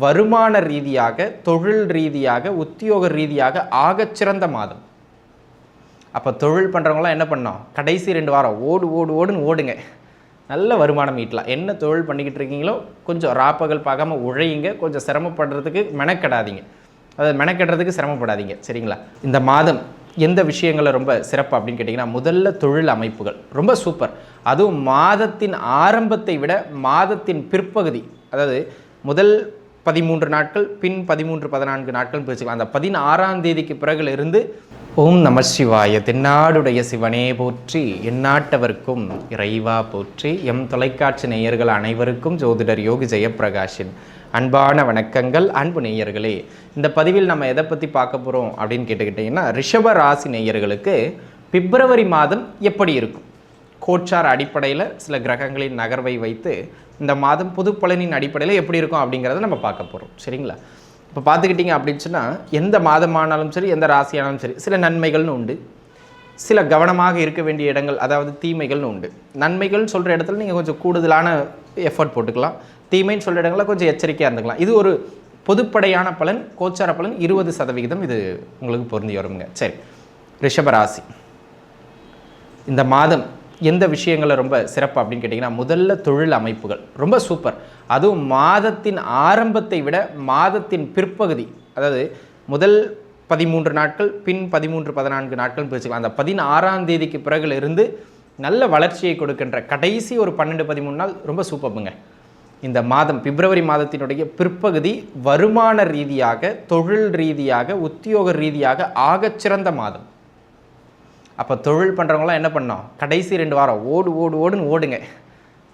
வருமான ரீதியாக, தொழில் ரீதியாக, உத்தியோக ரீதியாக ஆகச்சிறந்த மாதம். அப்போ தொழில் பண்ணுறவங்களாம் என்ன பண்ணோம், கடைசி 2 வாரம் ஓடுன்னு ஓடுங்க, நல்ல வருமானம் ஈட்டலாம். என்ன தொழில் பண்ணிக்கிட்டு இருக்கீங்களோ கொஞ்சம் ராப்பகல் பார்க்காம உழையுங்க, கொஞ்சம் சிரமப்படுறதுக்கு மெனக்கெடாதீங்க, அதாவது மெனக்கெடுறதுக்கு சிரமப்படாதீங்க. சரிங்களா? இந்த மாதம் எந்த விஷயங்களில் ரொம்ப சிறப்பு அப்படின்னு கேட்டிங்கன்னா, முதல்ல தொழில் அமைப்புகள் ரொம்ப சூப்பர். அதுவும் மாதத்தின் ஆரம்பத்தை விட மாதத்தின் பிற்பகுதி, அதாவது முதல் 13 நாட்கள், பின் 13, 14 நாட்கள் பிரிச்சுக்கலாம். அந்த 16ஆம் தேதிக்கு பிறகுல இருந்து ஓம் நம சிவாய, தென்னாடுடைய சிவனே போற்றி, எந்நாட்டவர்க்கும் இறைவா போற்றி, எம் தொலைக்காட்சி நேயர்கள் அனைவருக்கும் ஜோதிடர் யோகி ஜெயப்பிரகாஷின் அன்பான வணக்கங்கள். அன்பு நேயர்களே, இந்த பதிவில் நம்ம எதை பற்றி பார்க்க போகிறோம் அப்படின்னு கேட்டுக்கிட்டிங்கன்னா, ரிஷப ராசி நேயர்களுக்கு பிப்ரவரி மாதம் எப்படி இருக்கும், கோச்சார் அடிப்படையில் சில கிரகங்களின் நகர்வை வைத்து இந்த மாதம் பொது பலனின் அடிப்படையில் எப்படி இருக்கும் அப்படிங்கிறத நம்ம பார்க்க போகிறோம். சரிங்களா? இப்போ பார்த்துக்கிட்டிங்க அப்படின்னு சொன்னால், எந்த மாதமானாலும் சரி, எந்த ராசியானாலும் சரி, சில நன்மைகள்னு உண்டு, சில கவனமாக இருக்க வேண்டிய இடங்கள், அதாவது தீமைகள்னு உண்டு. நன்மைகள்னு சொல்கிற இடத்துல நீங்கள் கொஞ்சம் கூடுதலான எஃபர்ட் போட்டுக்கலாம், தீமைன்னு சொல்கிற இடங்களில் கொஞ்சம் எச்சரிக்கையாக இருந்துக்கலாம். இது ஒரு பொதுப்படையான பலன், கோச்சார பலன் 20% இது உங்களுக்கு பொருந்தி வருங்க. சரி, ரிஷபராசி இந்த மாதம் எந்த விஷயங்களில் ரொம்ப சிறப்பு அப்படின்னு கேட்டிங்கன்னா, முதல்ல தொழில் அமைப்புகள் ரொம்ப சூப்பர். அதுவும் மாதத்தின் ஆரம்பத்தை விட மாதத்தின் பிற்பகுதி, அதாவது முதல் 13 நாட்கள், பின் 13, 14 நாட்கள் பிரிச்சுக்கலாம். அந்த 16ஆம் தேதிக்கு பிறகுல இருந்து நல்ல வளர்ச்சியை கொடுக்கின்ற கடைசி ஒரு 12, 13 நாள் ரொம்ப சூப்பருங்க. இந்த மாதம் பிப்ரவரி மாதத்தினுடைய பிற்பகுதி வருமான ரீதியாக, தொழில் ரீதியாக, உத்தியோக ரீதியாக ஆகச்சிறந்த மாதம். அப்போ தொழில் பண்ணுறவங்களாம் என்ன பண்ணோம், கடைசி 2 வாரம் ஓடுன்னு ஓடுங்க,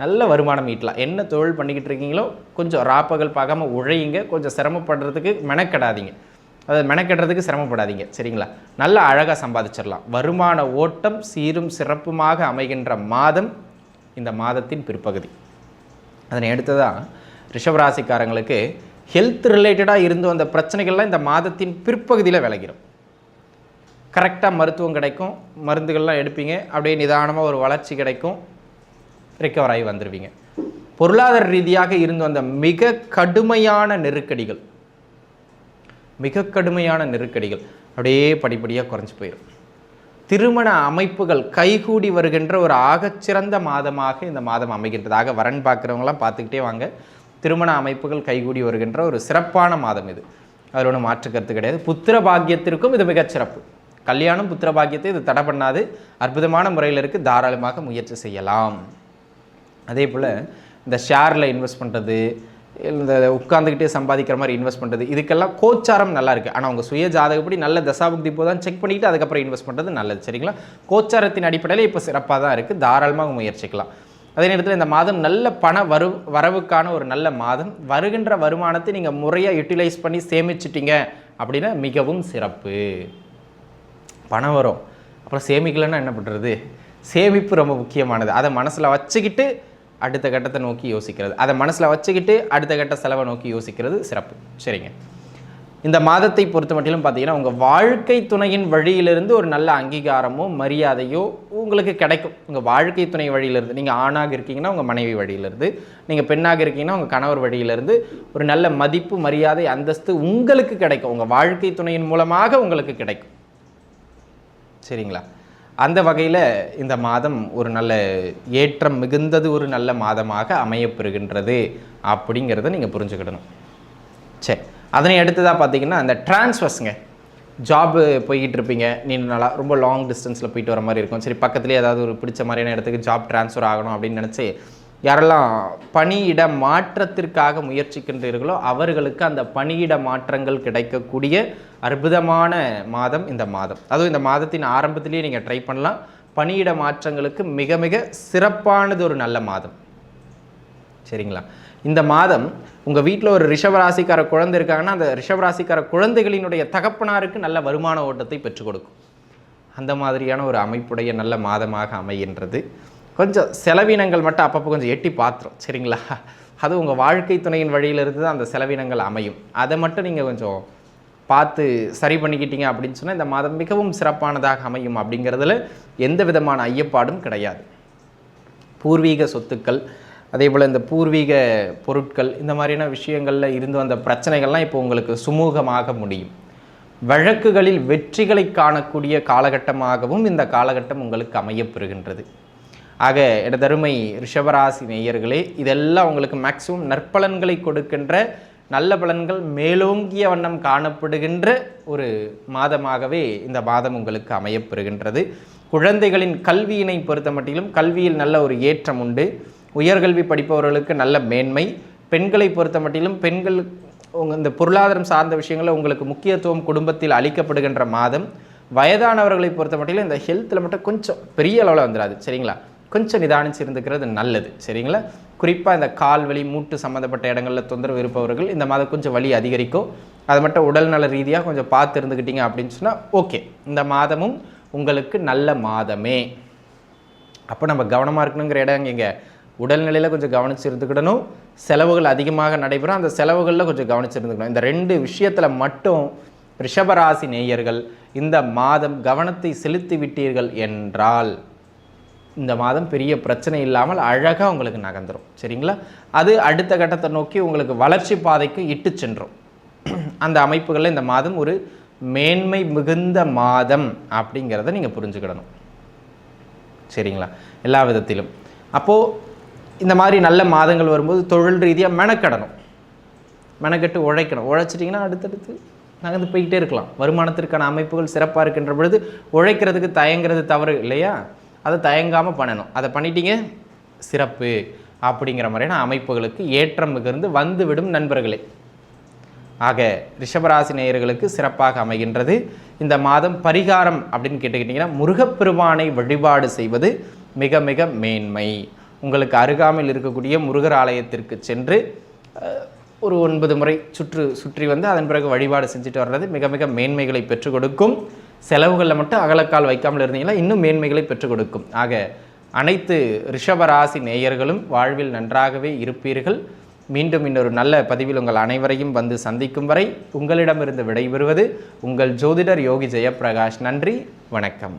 நல்ல வருமானம் ஈட்டலாம். என்ன தொழில் பண்ணிக்கிட்டு இருக்கீங்களோ கொஞ்சம் ராப்பகல் பார்க்காம உழையுங்க, கொஞ்சம் சிரமப்படுறதுக்கு மெனக்கெடாதீங்க, அதாவது மெனக்கெடுறதுக்கு சிரமப்படாதீங்க. சரிங்களா? நல்ல அழகாக சம்பாதிச்சிடலாம். வருமான ஓட்டம் சீரும் சிறப்புமாக அமைகின்ற மாதம் இந்த மாதத்தின் பிற்பகுதி. அதனை அடுத்ததான் ரிஷபராசிக்காரங்களுக்கு ஹெல்த் ரிலேட்டடாக இருந்து வந்த பிரச்சனைகள்லாம் இந்த மாதத்தின் பிற்பகுதியில் விலகிடும். கரெக்டாக மருத்துவம் கிடைக்கும், மருந்துகள்லாம் எடுப்பீங்க, அப்படியே நிதானமாக ஒரு வளர்ச்சி கிடைக்கும், ரிக்கவர் ஆகி வந்துடுவீங்க. பொருளாதார ரீதியாக இருந்து வந்த மிக கடுமையான நெருக்கடிகள் அப்படியே படிப்படியாக குறைஞ்சி போயிடும். திருமண அமைப்புகள் கைகூடி வருகின்ற ஒரு ஆகச்சிறந்த மாதமாக இந்த மாதம் அமைகின்றதாக வரன் பார்க்குறவங்களாம் பார்த்துக்கிட்டே வாங்க. திருமண அமைப்புகள் கைகூடி வருகின்ற ஒரு சிறப்பான மாதம் இது, அதில் ஒன்றும் மாற்று கருத்து கிடையாது. புத்திர பாக்கியத்திற்கும் இது மிகச்சிறப்பு. கல்யாணம், புத்திர பாக்கியத்தை இது தடை பண்ணாது, அற்புதமான முறையில் இருக்குது, தாராளமாக முயற்சி செய்யலாம். அதே போல் இந்த ஷேரில் இன்வெஸ்ட் பண்ணுறது, இந்த உட்காந்துக்கிட்டே சம்பாதிக்கிற மாதிரி இன்வெஸ்ட் பண்ணுறது, இதுக்கெல்லாம் கோச்சாரம் நல்லா இருக்குது. ஆனால் உங்கள் சுய ஜாதகப்படி நல்ல தசாபுக்தி போதான் செக் பண்ணிவிட்டு அதுக்கப்புறம் இன்வெஸ்ட் பண்ணுறது நல்லது. சரிங்களா? கோச்சாரத்தின் அடிப்படையில் இப்போ சிறப்பாக தான் இருக்குது, தாராளமாக முயற்சிக்கலாம். அதே நேரத்தில் இந்த மாதம் நல்ல பண வரவுக்கான ஒரு நல்ல மாதம். வருகின்ற வருமானத்தை நீங்கள் முறையாக யூட்டிலைஸ் பண்ணி சேமிச்சிட்டிங்க அப்படின்னா மிகவும் சிறப்பு. பணம் வரும், அப்புறம் சேமிக்கலைன்னா என்ன பண்ணுறது? சேமிப்பு ரொம்ப முக்கியமானது. அதை மனசில் வச்சுக்கிட்டு அடுத்த கட்டத்தை நோக்கி யோசிக்கிறது, அதை மனசில் வச்சுக்கிட்டு அடுத்த கட்ட செலவை நோக்கி யோசிக்கிறது சிறப்பு. சரிங்க, இந்த மாதத்தை பொறுத்த மட்டிலும் பார்த்தீங்கன்னா, உங்கள் வாழ்க்கை துணையின் வழியிலிருந்து ஒரு நல்ல அங்கீகாரமோ மரியாதையோ உங்களுக்கு கிடைக்கும். உங்கள் வாழ்க்கை துணை வழியிலிருந்து, நீங்கள் ஆணாக இருக்கீங்கன்னா உங்கள் மனைவி வழியிலிருந்து, நீங்கள் பெண்ணாக இருக்கீங்கன்னா உங்கள் கணவர் வழியிலிருந்து ஒரு நல்ல மதிப்பு, மரியாதை, அந்தஸ்து உங்களுக்கு கிடைக்கும். உங்கள் வாழ்க்கை துணையின் மூலமாக உங்களுக்கு கிடைக்கும். சரிங்களா? அந்த வகையில் இந்த மாதம் ஒரு நல்ல ஏற்றம் மிகுந்தது, ஒரு நல்ல மாதமாக அமையப்பெறுகின்றது அப்படிங்கிறத நீங்கள் புரிஞ்சுக்கிடணும். சரி, அதனை அடுத்ததாக பார்த்தீங்கன்னா, அந்த ட்ரான்ஸ்ஃபர்ஸுங்க. ஜாபு போய்கிட்டு இருப்பீங்க, நீண்ட நாளாக ரொம்ப லாங் டிஸ்டன்ஸில் போயிட்டு வர மாதிரி இருக்கும். சரி, பக்கத்துலேயே ஏதாவது ஒரு பிடிச்ச மாதிரியான இடத்துக்கு ஜாப் ட்ரான்ஸ்ஃபர் ஆகணும் அப்படின்னு நினச்சி யாரெல்லாம் பணியிட மாற்றத்திற்காக முயற்சிக்கின்றீர்களோ அவர்களுக்கு அந்த பணியிட மாற்றங்கள் கிடைக்கக்கூடிய அற்புதமான மாதம் இந்த மாதம். அதுவும் இந்த மாதத்தின் ஆரம்பத்திலேயே நீங்கள் ட்ரை பண்ணலாம். பணியிட மாற்றங்களுக்கு மிக மிக சிறப்பானது ஒரு நல்ல மாதம். சரிங்களா? இந்த மாதம் உங்கள் வீட்டில் ஒரு ரிஷபராசிக்கார குழந்தை இருக்காங்கன்னா, அந்த ரிஷபராசிக்கார குழந்தைகளினுடைய தகப்பனாருக்கு நல்ல வருமான ஓட்டத்தை பெற்றுக் கொடுக்கும். அந்த மாதிரியான ஒரு அமைப்புடைய நல்ல மாதமாக அமைகின்றது. கொஞ்சம் செலவினங்கள் மட்டும் அப்பப்போ கொஞ்சம் எட்டி பார்த்துரும். சரிங்களா? அது உங்கள் வாழ்க்கை துணையின் வழியிலிருந்து தான் அந்த செலவினங்கள் அமையும். அதை மட்டும் நீங்கள் கொஞ்சம் பார்த்து சரி பண்ணிக்கிட்டீங்க அப்படின்னு சொன்னால் இந்த மாதம் மிகவும் சிறப்பானதாக அமையும் அப்படிங்கிறதுல எந்த விதமான ஐயப்பாடும் கிடையாது. பூர்வீக சொத்துக்கள், அதே போல் இந்த பூர்வீக பொருட்கள் இந்த மாதிரியான விஷயங்களில் இருந்து வந்த பிரச்சனைகள்லாம் இப்போ உங்களுக்கு சுமூகமாக முடியும். வழக்குகளில் வெற்றிகளை காணக்கூடிய காலகட்டமாகவும் இந்த காலகட்டம் உங்களுக்கு அமையப்பெறுகின்றது. ஆக எனதருமை ரிஷபராசி நேயர்களே, இதெல்லாம் உங்களுக்கு மேக்சிமம் நற்பலன்களை கொடுக்கின்ற, நல்ல பலன்கள் மேலோங்கிய வண்ணம் காணப்படுகின்ற ஒரு மாதமாகவே இந்த மாதம் உங்களுக்கு அமையப்பெறுகின்றது. குழந்தைகளின் கல்வியினை பொறுத்த மட்டிலும் கல்வியில் நல்ல ஒரு ஏற்றம் உண்டு. உயர்கல்வி படிப்பவர்களுக்கு நல்ல மேன்மை. பெண்களை பொறுத்த மட்டிலும் பெண்கள் இந்த பொருளாதாரம் சார்ந்த விஷயங்களில் உங்களுக்கு முக்கியத்துவம் குடும்பத்தில் அளிக்கப்படுகின்ற மாதம். வயதானவர்களை பொறுத்த மட்டிலும் இந்த ஹெல்த்தில் மட்டும் கொஞ்சம் பெரிய அளவில் வந்துடாது, சரிங்களா? கொஞ்சம் நிதானிச்சு இருந்துக்கிறது நல்லது, சரிங்களா? குறிப்பாக இந்த கால் வலி மூட்டு சம்மந்தப்பட்ட இடங்களில் தொந்தரவு இருப்பவர்கள் இந்த மாதம் கொஞ்சம் வலி அதிகரிக்கும். அது மட்டும் உடல்நல ரீதியாக கொஞ்சம் பார்த்து இருந்துக்கிட்டீங்க அப்படின்னு சொன்னால் ஓகே, இந்த மாதமும் உங்களுக்கு நல்ல மாதமே. அப்போ நம்ம கவனமாக இருக்கணுங்கிற இடம் இங்கே உடல்நிலையில் கொஞ்சம் கவனித்து இருந்துக்கிடணும். செலவுகள் அதிகமாக நடைபெறும், அந்த செலவுகளில் கொஞ்சம் கவனித்து இருந்துக்கணும். இந்த 2 விஷயத்தில் மட்டும் ரிஷபராசி நேயர்கள் இந்த மாதம் கவனத்தை செலுத்தி விட்டீர்கள் என்றால் இந்த மாதம் பெரிய பிரச்சனை இல்லாமல் அழகாக உங்களுக்கு நகர்ந்துடும், சரிங்களா? அது அடுத்த கட்டத்தை நோக்கி உங்களுக்கு வளர்ச்சி பாதைக்கு இட்டு சென்றோம். அந்த அமைப்புகளில் இந்த மாதம் ஒரு மேன்மை மிகுந்த மாதம் அப்படிங்கிறத நீங்கள் புரிஞ்சுக்கிடணும், சரிங்களா? எல்லா விதத்திலும். அப்போது இந்த மாதிரி நல்ல மாதங்கள் வரும்போது தொழில் ரீதியாக மெனக்கெட்டு உழைக்கணும். உழைச்சிட்டிங்கன்னா அடுத்தடுத்து நகர்ந்து போய்கிட்டே இருக்கலாம். வருமானத்திற்கான அமைப்புகள் சிறப்பாக இருக்கின்ற பொழுது உழைக்கிறதுக்கு தயங்கிறது தவறு இல்லையா? அதை தயங்காமல் பண்ணணும். அதை பண்ணிட்டீங்க சிறப்பு அப்படிங்கிற மாதிரியான அமைப்புகளுக்கு ஏற்றம் மிகுந்து வந்துவிடும் நண்பர்களே. ஆக ரிஷபராசி நேயர்களுக்கு சிறப்பாக அமைகின்றது இந்த மாதம். பரிகாரம் அப்படின்னு கேட்டுக்கிட்டிங்கன்னா முருகப்பெருமானை வழிபாடு செய்வது மிக மிக மேன்மை. உங்களுக்கு அருகாமையில் இருக்கக்கூடிய முருகர் ஆலயத்திற்கு சென்று ஒரு 9 முறை சுற்றி வந்து அதன் பிறகு வழிபாடு செஞ்சுட்டு வர்றது மிக மிக மேன்மைகளை பெற்றுக் கொடுக்கும். செலவுகளில் மட்டும் அகலக்கால் வைக்காமல் இருந்தீங்கன்னா இன்னும் மேன்மைகளை பெற்றுக் கொடுக்கும். ஆக அனைத்து ரிஷபராசி நேயர்களும் வாழ்வில் நன்றாகவே இருப்பீர்கள். மீண்டும் இன்னொரு நல்ல பதிவில் உங்கள் அனைவரையும் வந்து சந்திக்கும் வரை உங்களிடமிருந்து விடைபெறுவது உங்கள் ஜோதிடர் யோகி ஜெயப்பிரகாஷ். நன்றி, வணக்கம்.